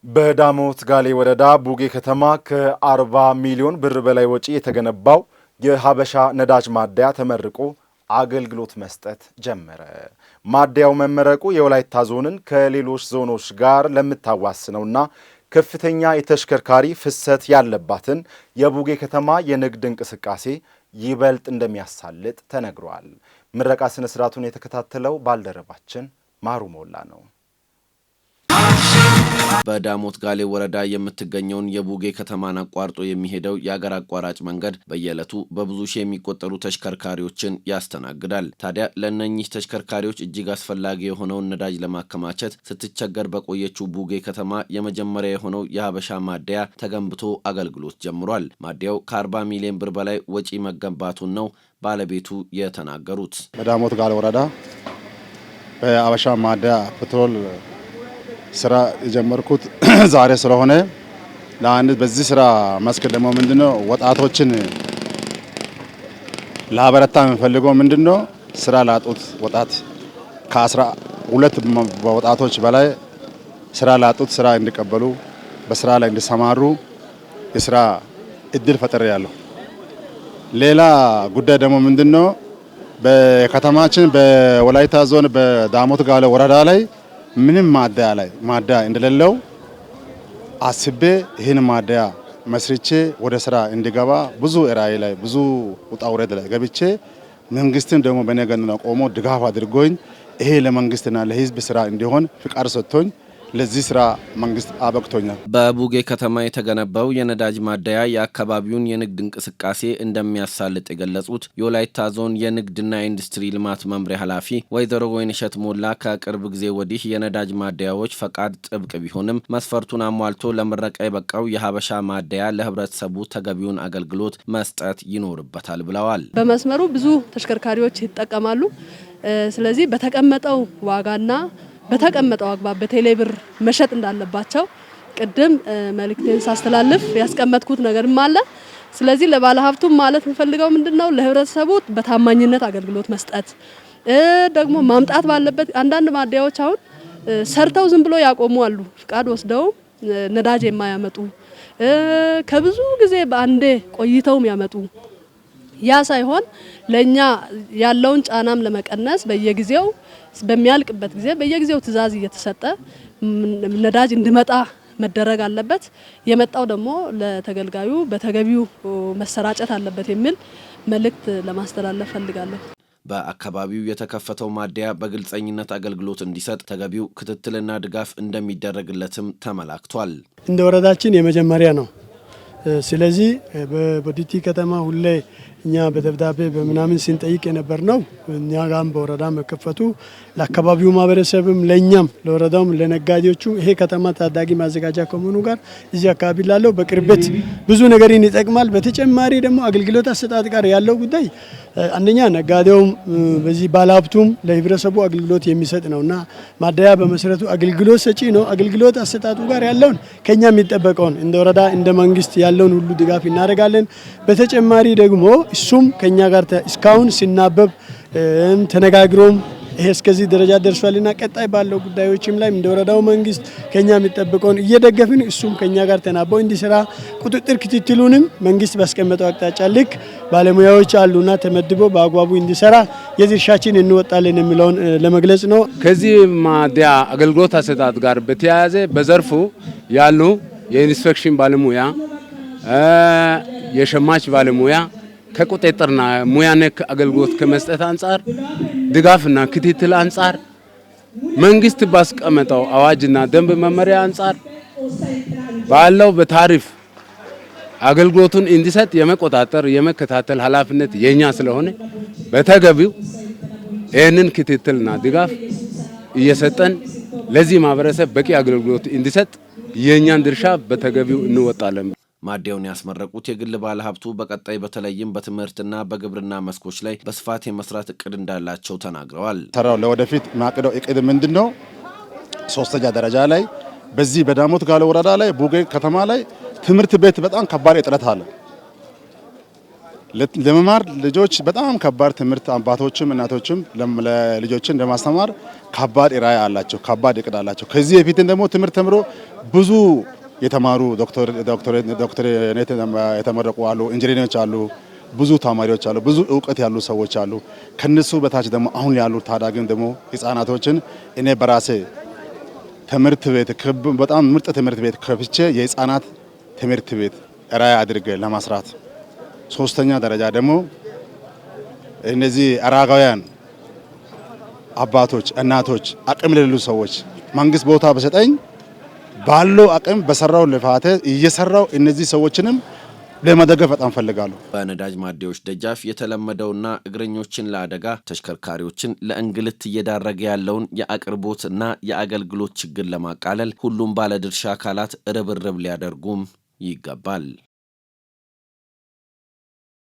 በዳሞት ጋሌ ወረዳ ቡጌ ከተማ ከ40 ሚሊዮን ብር በላይ ወጪ የተገነባው የሀበሻ ነዳጅ ማደያ ተመርቆ አገልግሎት መስጠት ጀመረ። ማደያው መመረቁ የወላይታ ዞንን ከሌሎች ዞኖች ጋር ለምታዋስነውና ከፍተኛ የተሽከርካሪ ፍሰት ያለባትን የቡጌ ከተማ የንግድ እንቅስቃሴ ይበልጥ እንደሚያሳልጥ ተነግሯል። ምረቃ ስነ ስርዓቱን የተከታተለው ባልደረባችን ማሩ ሞላ ነው። በዳሞት ጋሌ ወረዳ የምትገኘውን የቡጌ ከተማን አቋርጦ የሚሄደው የአገር አቋራጭ መንገድ በየዕለቱ በብዙ ሺህ የሚቆጠሩ ተሽከርካሪዎችን ያስተናግዳል። ታዲያ ለእነኚህ ተሽከርካሪዎች እጅግ አስፈላጊ የሆነውን ነዳጅ ለማከማቸት ስትቸገር በቆየችው ቡጌ ከተማ የመጀመሪያ የሆነው የሀበሻ ማደያ ተገንብቶ አገልግሎት ጀምሯል። ማደያው ከ40 ሚሊዮን ብር በላይ ወጪ መገንባቱን ነው ባለቤቱ የተናገሩት። በዳሞት ጋሌ ወረዳ በሀበሻ ማደያ ፔትሮል ስራ የጀመርኩት ዛሬ ስለሆነ ለአንድ በዚህ ስራ መስክ ደግሞ ምንድነው ወጣቶችን ለአበረታ የምፈልገው ምንድነው ስራ ላጡት ወጣት ከ12 ወጣቶች በላይ ስራ ላጡት ስራ እንዲቀበሉ በስራ ላይ እንዲሰማሩ የስራ እድል ፈጥሬያለሁ። ሌላ ጉዳይ ደግሞ ምንድነው በከተማችን በወላይታ ዞን በዳሞት ጋሌ ወረዳ ላይ ምንም ማደያ እንደሌለው አስቤ ይህን ማደያ መስርቼ ወደ ስራ እንዲገባ ብዙ ራዕይ ላይ ብዙ ውጣ ውረድ ላይ ገብቼ መንግስትም ደግሞ በእኔ ጎን ቆሞ ድጋፍ አድርጎኝ ይሄ ለመንግስትና ለህዝብ ስራ እንዲሆን ፍቃድ ሰጥቶኝ ለዚህ ስራ መንግስት አበቅቶኛል። በቡጌ ከተማ የተገነባው የነዳጅ ማደያ የአካባቢውን የንግድ እንቅስቃሴ እንደሚያሳልጥ የገለጹት የወላይታ ዞን የንግድና ኢንዱስትሪ ልማት መምሪያ ኃላፊ ወይዘሮ ወይንሸት ሞላ ከቅርብ ጊዜ ወዲህ የነዳጅ ማደያዎች ፈቃድ ጥብቅ ቢሆንም መስፈርቱን አሟልቶ ለምረቃ የበቃው የሀበሻ ማደያ ለህብረተሰቡ ተገቢውን አገልግሎት መስጠት ይኖርበታል ብለዋል። በመስመሩ ብዙ ተሽከርካሪዎች ይጠቀማሉ። ስለዚህ በተቀመጠው ዋጋና በተቀመጠው አግባብ በቴሌብር መሸጥ እንዳለባቸው ቅድም መልእክቴን ሳስተላልፍ ያስቀመጥኩት ነገርም አለ። ስለዚህ ለባለሀብቱ ማለት የምፈልገው ምንድነው ለህብረተሰቡ በታማኝነት አገልግሎት መስጠት ደግሞ ማምጣት ባለበት አንዳንድ ማደያዎች አሁን ሰርተው ዝም ብሎ ያቆሙ አሉ። ፍቃድ ወስደው ነዳጅ የማያመጡ ከብዙ ጊዜ በአንዴ ቆይተው ያመጡ ያ ሳይሆን ለኛ ያለውን ጫናም ለመቀነስ በየጊዜው በሚያልቅበት ጊዜ በየጊዜው ትዕዛዝ እየተሰጠ ነዳጅ እንዲመጣ መደረግ አለበት። የመጣው ደግሞ ለተገልጋዩ በተገቢው መሰራጨት አለበት የሚል መልእክት ለማስተላለፍ ፈልጋለሁ። በአካባቢው የተከፈተው ማደያ በግልጸኝነት አገልግሎት እንዲሰጥ ተገቢው ክትትልና ድጋፍ እንደሚደረግለትም ተመላክቷል። እንደ ወረዳችን የመጀመሪያ ነው። ስለዚህ በቦዲቲ ከተማ ሁሌ እኛ በደብዳቤ በመናምን ሲንጠይቅ የነበር ነው። እኛ ጋም በወረዳ መከፈቱ ለአካባቢው ማህበረሰብም ለኛም ለወረዳውም ለነጋዴዎቹ ይሄ ከተማ ታዳጊ ማዘጋጃ ከመሆኑ ጋር እዚህ አካባቢ ላለው በቅርበት ብዙ ነገርን ይጠቅማል። በተጨማሪ ደግሞ አገልግሎት አሰጣጥ ጋር ያለው ጉዳይ አንደኛ ነጋዴውም በዚህ ባለሀብቱም ለህብረተሰቡ አገልግሎት የሚሰጥ ነውና ማደያ በመሰረቱ አገልግሎት ሰጪ ነው። አገልግሎት አሰጣጡ ጋር ያለውን ከኛ የሚጠበቀውን እንደ ወረዳ እንደ መንግስት ያለውን ሁሉ ድጋፍ እናደርጋለን። በተጨማሪ ደግሞ እሱም ከኛ ጋር እስካሁን ሲናበብ ተነጋግሮም ይሄ እስከዚህ ደረጃ ደርሷልና ቀጣይ ባለው ጉዳዮችም ላይ እንደ ወረዳው መንግስት ከኛ የሚጠበቀውን እየደገፍን እሱም ከኛ ጋር ተናበው እንዲሰራ ቁጥጥር ክትትሉንም መንግስት ባስቀመጠው አቅጣጫ ልክ ባለሙያዎች አሉና ተመድበው በአግባቡ እንዲሰራ የድርሻችን እንወጣለን የሚለውን ለመግለጽ ነው። ከዚህ ማደያ አገልግሎት አሰጣጥ ጋር በተያያዘ በዘርፉ ያሉ የኢንስፔክሽን ባለሙያ የሸማች ባለሙያ ከቁጥጥርና ሙያ ነክ አገልግሎት ከመስጠት አንጻር ድጋፍና ክትትል አንጻር መንግስት ባስቀመጠው አዋጅና ደንብ መመሪያ አንጻር ባለው በታሪፍ አገልግሎቱን እንዲሰጥ የመቆጣጠር የመከታተል ኃላፊነት የኛ ስለሆነ በተገቢው ይህንን ክትትልና ድጋፍ እየሰጠን ለዚህ ማህበረሰብ በቂ አገልግሎት እንዲሰጥ የኛን ድርሻ በተገቢው እንወጣለን። ማደያውን ያስመረቁት የግል ባለሀብቱ በቀጣይ በተለይም በትምህርትና በግብርና መስኮች ላይ በስፋት የመስራት እቅድ እንዳላቸው ተናግረዋል። ተራው ለወደፊት ማቅደው እቅድ ምንድነው? ሶስተኛ ደረጃ ላይ በዚህ በዳሞት ጋሌ ወረዳ ላይ ቡጌ ከተማ ላይ ትምህርት ቤት በጣም ከባድ እጥረት አለ። ለመማር ልጆች በጣም ከባድ ትምህርት አባቶችም እናቶችም ለልጆችን ለማስተማር ከባድ ራዕይ አላቸው፣ ከባድ እቅድ አላቸው። ከዚህ በፊትም ደግሞ ትምህርት ተምሮ ብዙ የተማሩ ዶክተሬት የተመረቁ አሉ፣ ኢንጂነሮች አሉ፣ ብዙ ተማሪዎች አሉ፣ ብዙ እውቀት ያሉ ሰዎች አሉ። ከነሱ በታች ደግሞ አሁን ያሉ ታዳጊም ደግሞ ህፃናቶችን እኔ በራሴ ትምህርት ቤት በጣም ምርጥ ትምህርት ቤት ከፍቼ የህፃናት ትምህርት ቤት ራዕይ አድርጌ ለማስራት ሶስተኛ ደረጃ ደግሞ እነዚህ አረጋውያን አባቶች እናቶች አቅም ለሌሉ ሰዎች መንግስት ቦታ በሰጠኝ ባለው አቅም በሰራው ልፋት እየሰራው እነዚህ ሰዎችንም ለመደገፍ በጣም ፈልጋለሁ። በነዳጅ ማደያዎች ደጃፍ የተለመደውና እግረኞችን ለአደጋ ተሽከርካሪዎችን ለእንግልት እየዳረገ ያለውን የአቅርቦትና የአገልግሎት ችግር ለማቃለል ሁሉም ባለድርሻ አካላት ርብርብ ሊያደርጉም ይገባል።